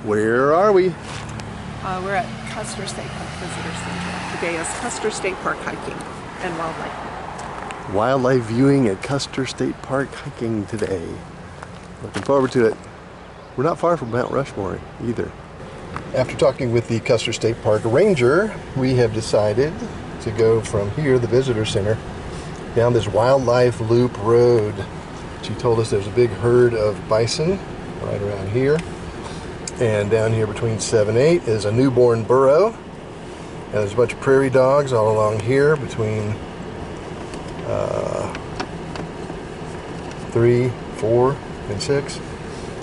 Where are we? We're at Custer State Park Visitor Center. Today is Custer State Park hiking and wildlife. Wildlife viewing at Custer State Park hiking today. Looking forward to it. We're not far from Mount Rushmore either. After talking with the Custer State Park ranger, we have decided to go from here, the visitor center, down this wildlife loop road. She told us there's a big herd of bison right around here. And down here between 7 and 8 is a newborn burro. And there's a bunch of prairie dogs all along here between 3, 4, and 6.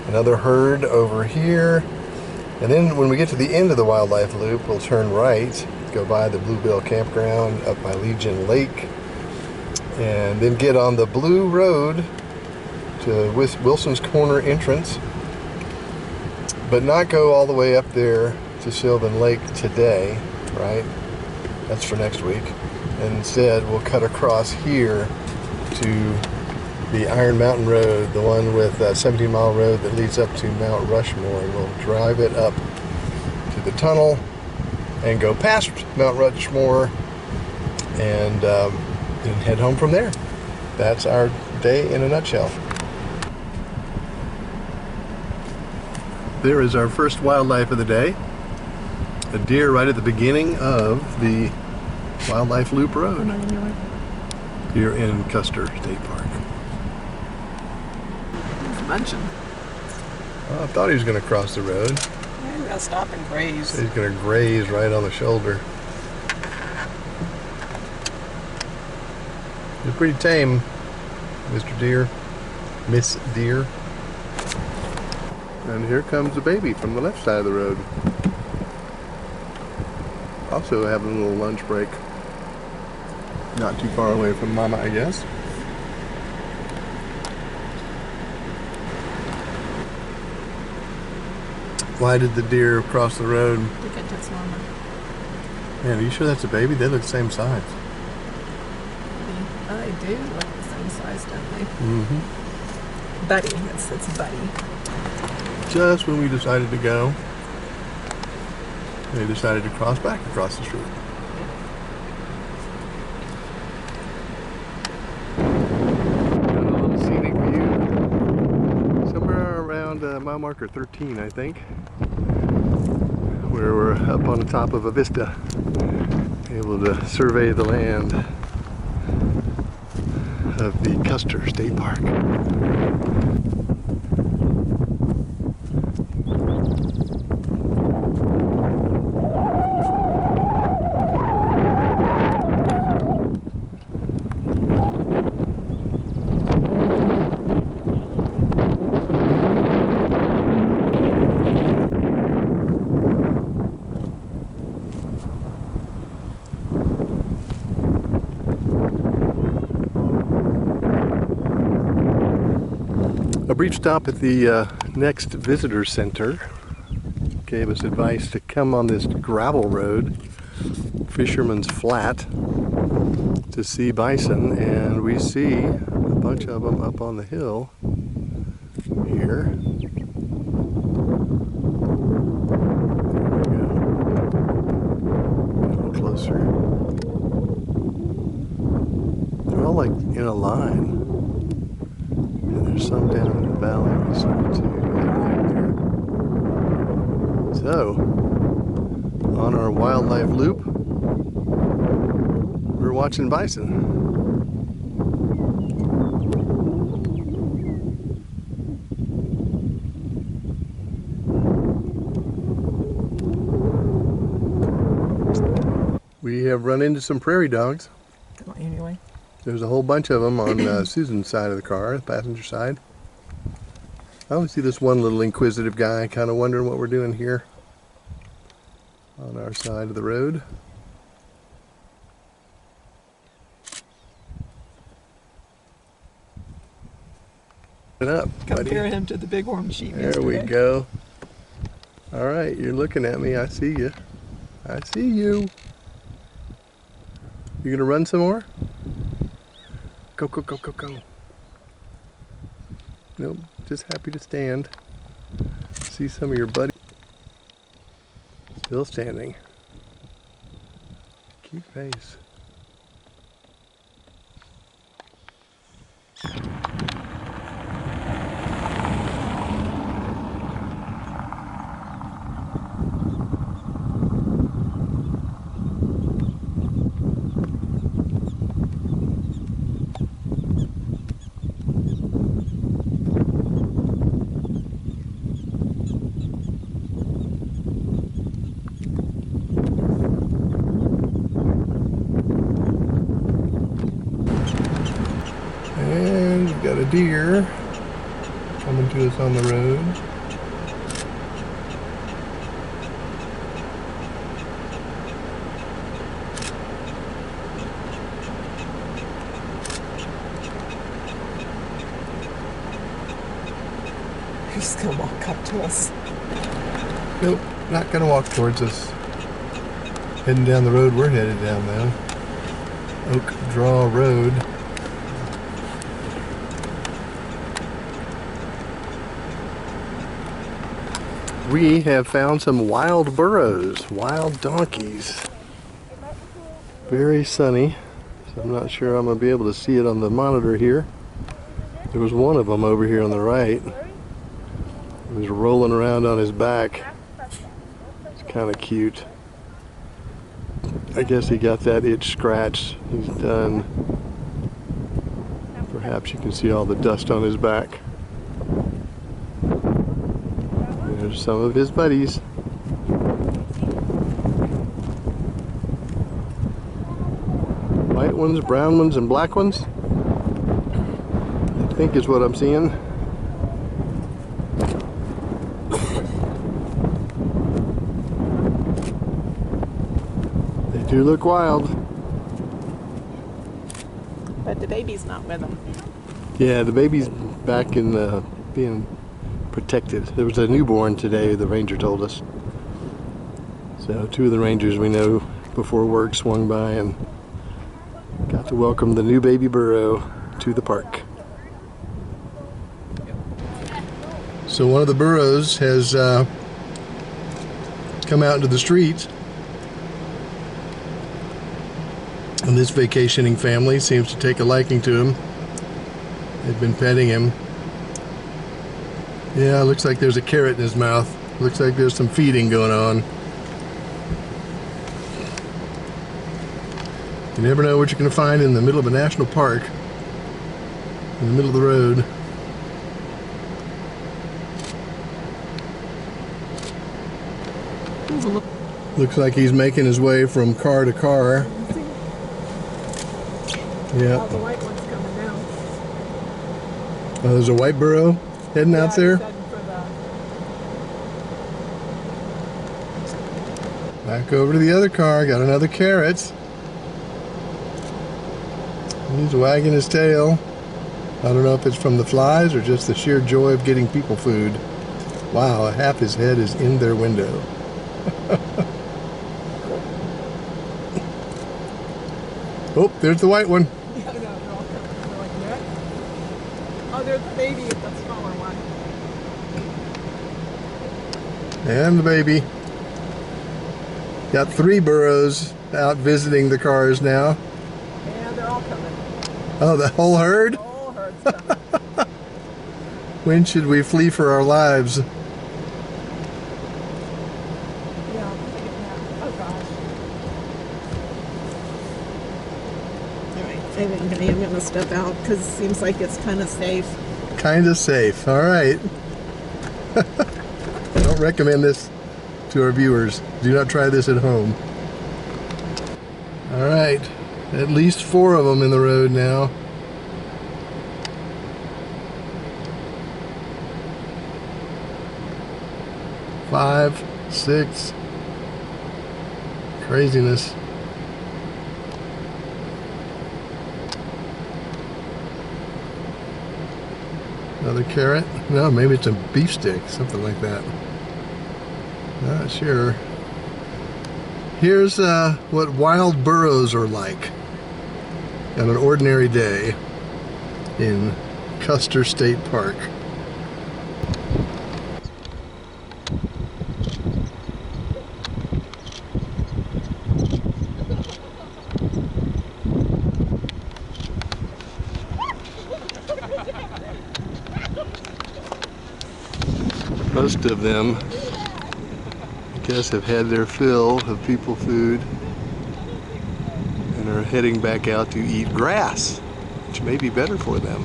Another herd over here. And then when we get to the end of the wildlife loop, we'll turn right, go by the Bluebell Campground up by Legion Lake, and then get on the Blue Road to Wilson's Corner entrance, but not go all the way up there to Sylvan Lake today, right? That's for next week. And instead, we'll cut across here to the Iron Mountain Road, the one with 17-mile road that leads up to Mount Rushmore. And we'll drive it up to the tunnel and go past Mount Rushmore and head home from there. That's our day in a nutshell. There is our first wildlife of the day. A deer right at the beginning of the Wildlife Loop Road here in Custer State Park. He's munching. Well, I thought he was going to cross the road. Yeah, he's going to stop and graze. So he's going to graze right on the shoulder. You're pretty tame, Mr. Deer, Miss Deer. And here comes the baby from the left side of the road. Also having a little lunch break. Not too far away from Mama, I guess. Why did the deer cross the road? Because that's Mama. Man, are you sure that's a baby? They look the same size. They do look the same size, don't they? Mm-hmm. Buddy. It's Buddy. Just when we decided to go, they decided to cross back across the street. Got a little scenic view somewhere around mile marker 13, I think, where we're up on the top of a vista, able to survey the land of the Custer State Park. A brief stop at the next visitor center gave us advice to come on this gravel road, Fisherman's Flat, to see bison, and we see a bunch of them up on the hill here. There we go. A little closer. They're all like in a line. There's some down in the valley we saw too, right there. So, on our wildlife loop, we're watching bison. We have run into some prairie dogs. Anyway. There's a whole bunch of them on Susan's side of the car, the passenger side. I only see this one little inquisitive guy kind of wondering what we're doing here on our side of the road. Up, buddy. Compare him to the bighorn sheep. There we go. All right, you're looking at me. I see you. I see you. You gonna run some more? Go, go, go, go, go. Nope, just happy to stand. See some of your buddies. Still standing. Cute face. And we've got a deer coming to us on the road. He's gonna walk up to us. Nope, not gonna walk towards us. Heading down the road we're headed down though. Oak Draw Road. We have found some wild burros, wild donkeys. Very sunny, so I'm not sure I'm going to be able to see it on the monitor here. There was one of them over here on the right. He was rolling around on his back. It's kind of cute. I guess he got that itch scratched. He's done. Perhaps you can see all the dust on his back. There's some of his buddies. White ones, brown ones, and black ones. I think is what I'm seeing. They do look wild. But the baby's not with him. Yeah, the baby's back in being protected. There was a newborn today, the ranger told us. So 2 of the rangers we know before work swung by and got to welcome the new baby burro to the park. So one of the burros has come out into the street, and this vacationing family seems to take a liking to him. They've been petting him. Yeah, looks like there's a carrot in his mouth. Looks like there's some feeding going on. You never know what you're going to find in the middle of a national park, in the middle of the road. Looks like he's making his way from car to car. Yeah. Oh, the white one's coming down. Oh, there's a white burro heading out there. Back over to the other car. Got another carrot. He's wagging his tail. I don't know if it's from the flies or just the sheer joy of getting people food. Wow, half his head is in their window. Oh, there's the white one. Yeah, they're all coming. They're like that. Oh, there's the baby, the smaller one. And the baby. Got 3 burros out visiting the cars now. Yeah, they're all coming. Oh, the whole herd? The whole herd's coming. When should we flee for our lives? Yeah, oh gosh. Alright, I think I am going to step out because it seems like it's kind of safe. Kind of safe. All right. I don't recommend this to our viewers. Do not try this at home. All right. At least 4 of them in the road now. Five, 6. Craziness. Another carrot? No, maybe it's a beef stick, something like that. Not sure. Here's what wild burros are like on an ordinary day in Custer State Park. Most of them, I guess, have had their fill of people food and are heading back out to eat grass, which may be better for them.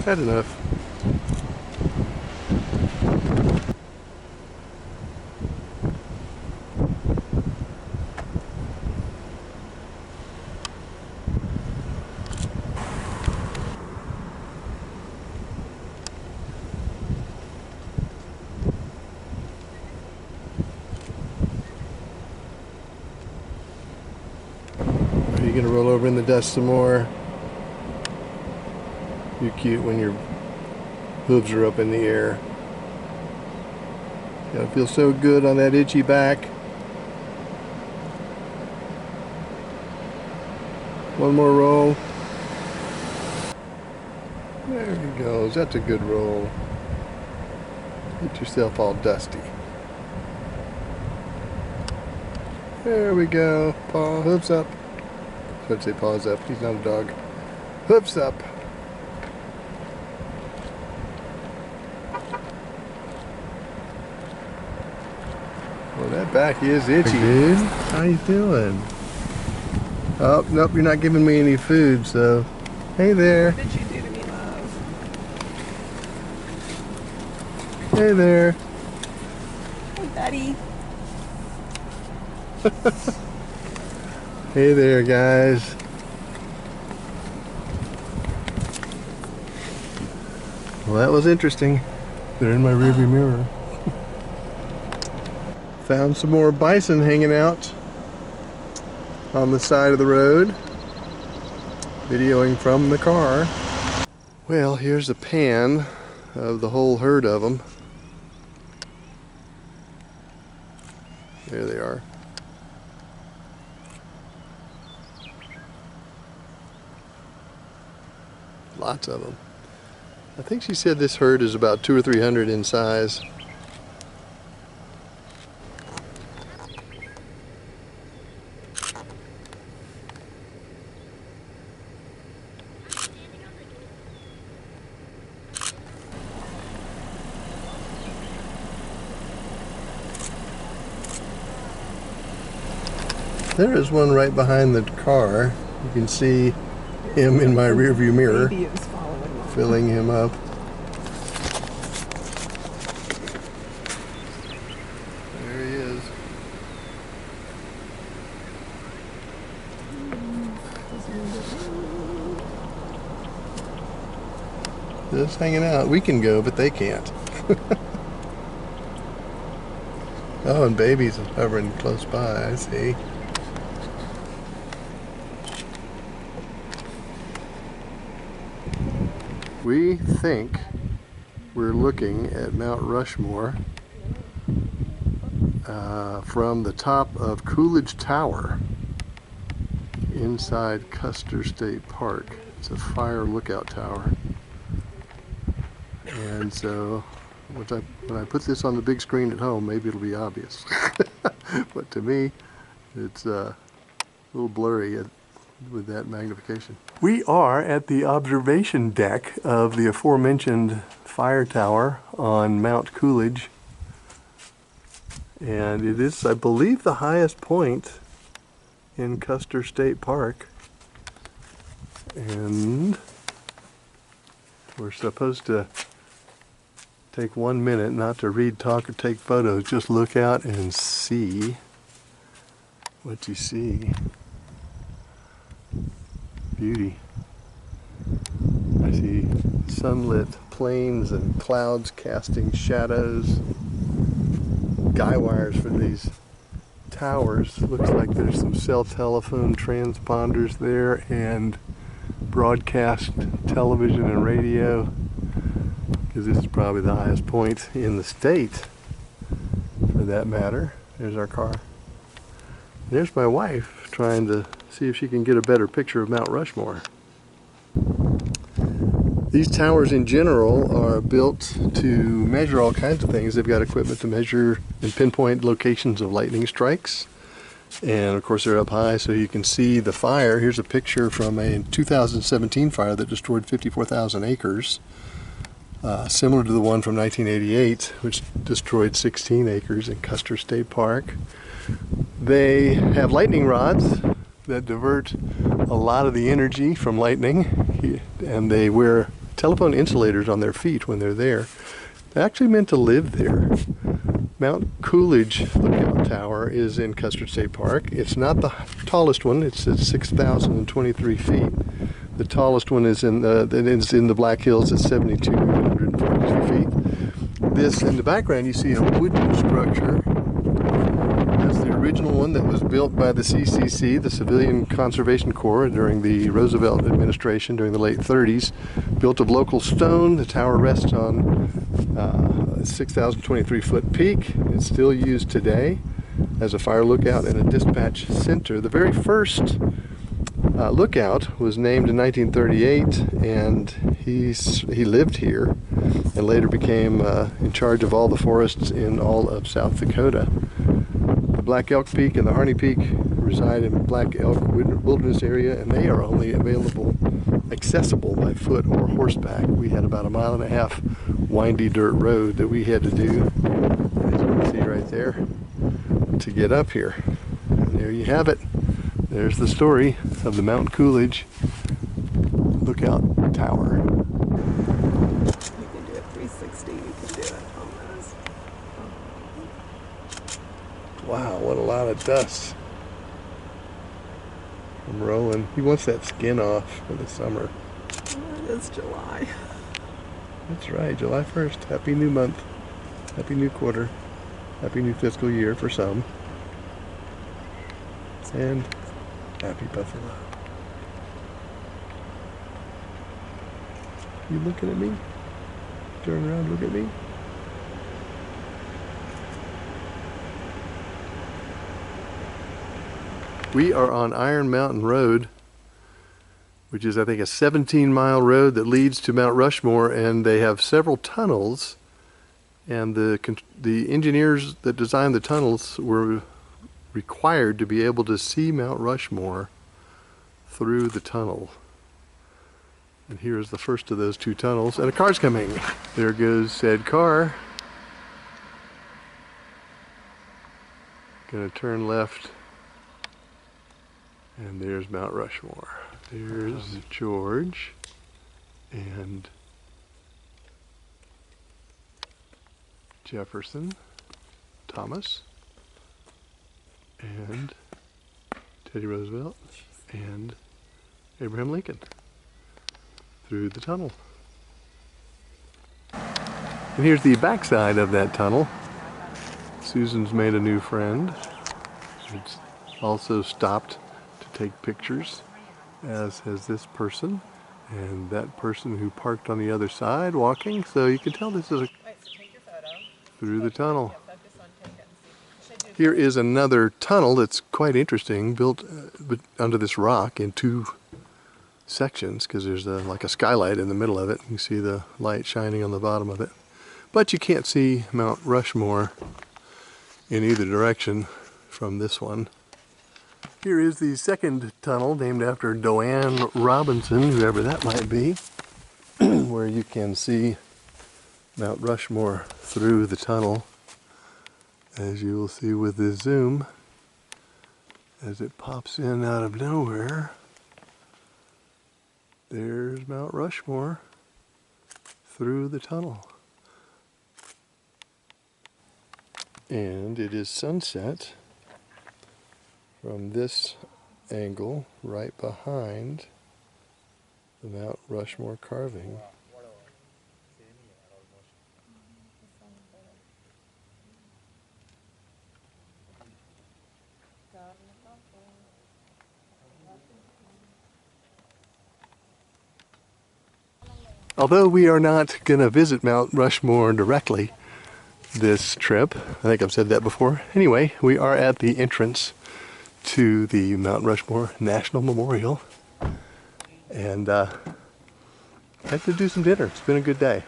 Had enough. Are you gonna roll over in the dust some more? You're cute when your hooves are up in the air. Gotta feel so good on that itchy back. One more roll. There he goes. That's a good roll. Get yourself all dusty. There we go. Paw, hooves up. So I'd say paws up. He's not a dog. Hooves up. Well, that back is itchy. Dude, how you doing? Oh, nope, you're not giving me any food, so... Hey there. What did you do to me, love? Hey there. Hey, buddy. Hey there, guys. Well, that was interesting. They're in my rearview mirror. Found some more bison hanging out on the side of the road, videoing from the car. Well, here's a pan of the whole herd of them. There they are. Lots of them. I think she said this herd is about 200 or 300 in size. There is one right behind the car. You can see him in my rearview mirror, Baby is following along. filling him up. There he is. Just hanging out. We can go, but they can't. Oh, and baby's hovering close by, I see. We think we're looking at Mount Rushmore from the top of Coolidge Tower inside Custer State Park. It's a fire lookout tower. And so when I put this on the big screen at home, maybe it'll be obvious. But to me, it's a little blurry with that magnification. We are at the observation deck of the aforementioned fire tower on Mount Coolidge. And it is, I believe, the highest point in Custer State Park. And we're supposed to take 1 minute, not to read, talk, or take photos. Just look out and see what you see. Beauty. I see sunlit plains and clouds casting shadows. Guy wires for these towers. Looks like there's some cell telephone transponders there and broadcast television and radio, because this is probably the highest point in the state, for that matter. There's our car. There's my wife trying to see if she can get a better picture of Mount Rushmore. These towers in general are built to measure all kinds of things. They've got equipment to measure and pinpoint locations of lightning strikes. And of course they're up high so you can see the fire. Here's a picture from a 2017 fire that destroyed 54,000 acres. Similar to the one from 1988, which destroyed 16 acres in Custer State Park. They have lightning rods that divert a lot of the energy from lightning, and they wear telephone insulators on their feet when they're there. They're actually meant to live there. Mount Coolidge Lookout Tower is in Custer State Park. It's not the tallest one. It's at 6,023 feet. The tallest one is in the Black Hills at 7,242 feet. This, in the background, you see a wooden structure. That's the original one that was built by the CCC, the Civilian Conservation Corps, during the Roosevelt administration during the late 30s. Built of local stone. The tower rests on a 6,023 foot peak. It's still used today as a fire lookout and a dispatch center. The very first lookout was named in 1938, and he lived here and later became in charge of all the forests in all of South Dakota. The Black Elk Peak and the Harney Peak reside in Black Elk Wilderness Area, and they are only accessible by foot or horseback. We had about a 1.5 mile windy dirt road that we had to do, as you can see right there, to get up here. And there you have it. There's the story of the Mount Coolidge Lookout Tower. You can do it 360, you can do it almost. Wow, what a lot of dust from rolling. He wants that skin off for the summer. Oh, it is July. That's right, July 1st. Happy new month. Happy new quarter. Happy new fiscal year for some. And happy Buffalo. You looking at me? Turn around, look at me. We are on Iron Mountain Road, which is, I think, a 17-mile road that leads to Mount Rushmore, and they have several tunnels, and the engineers that designed the tunnels were required to be able to see Mount Rushmore through the tunnel. And here is the first of those two tunnels, and a car's coming. There goes said car. Gonna turn left, and there's Mount Rushmore. There's George and Jefferson, Thomas, and Teddy Roosevelt, and Abraham Lincoln through the tunnel. And here's the backside of that tunnel. Susan's made a new friend. It's also stopped to take pictures, as has this person, and that person who parked on the other side walking. So you can tell this is through the tunnel. Here is another tunnel that's quite interesting, built under this rock in two sections, because there's like a skylight in the middle of it. You see the light shining on the bottom of it. But you can't see Mount Rushmore in either direction from this one. Here is the second tunnel, named after Doane Robinson, whoever that might be, where you can see Mount Rushmore through the tunnel, as you will see with the zoom, as it pops in out of nowhere. There's Mount Rushmore through the tunnel. And it is sunset from this angle right behind the Mount Rushmore carving. Although we are not going to visit Mount Rushmore directly this trip, I think I've said that before. Anyway, we are at the entrance to the Mount Rushmore National Memorial, and Had to do some dinner. It's been a good day.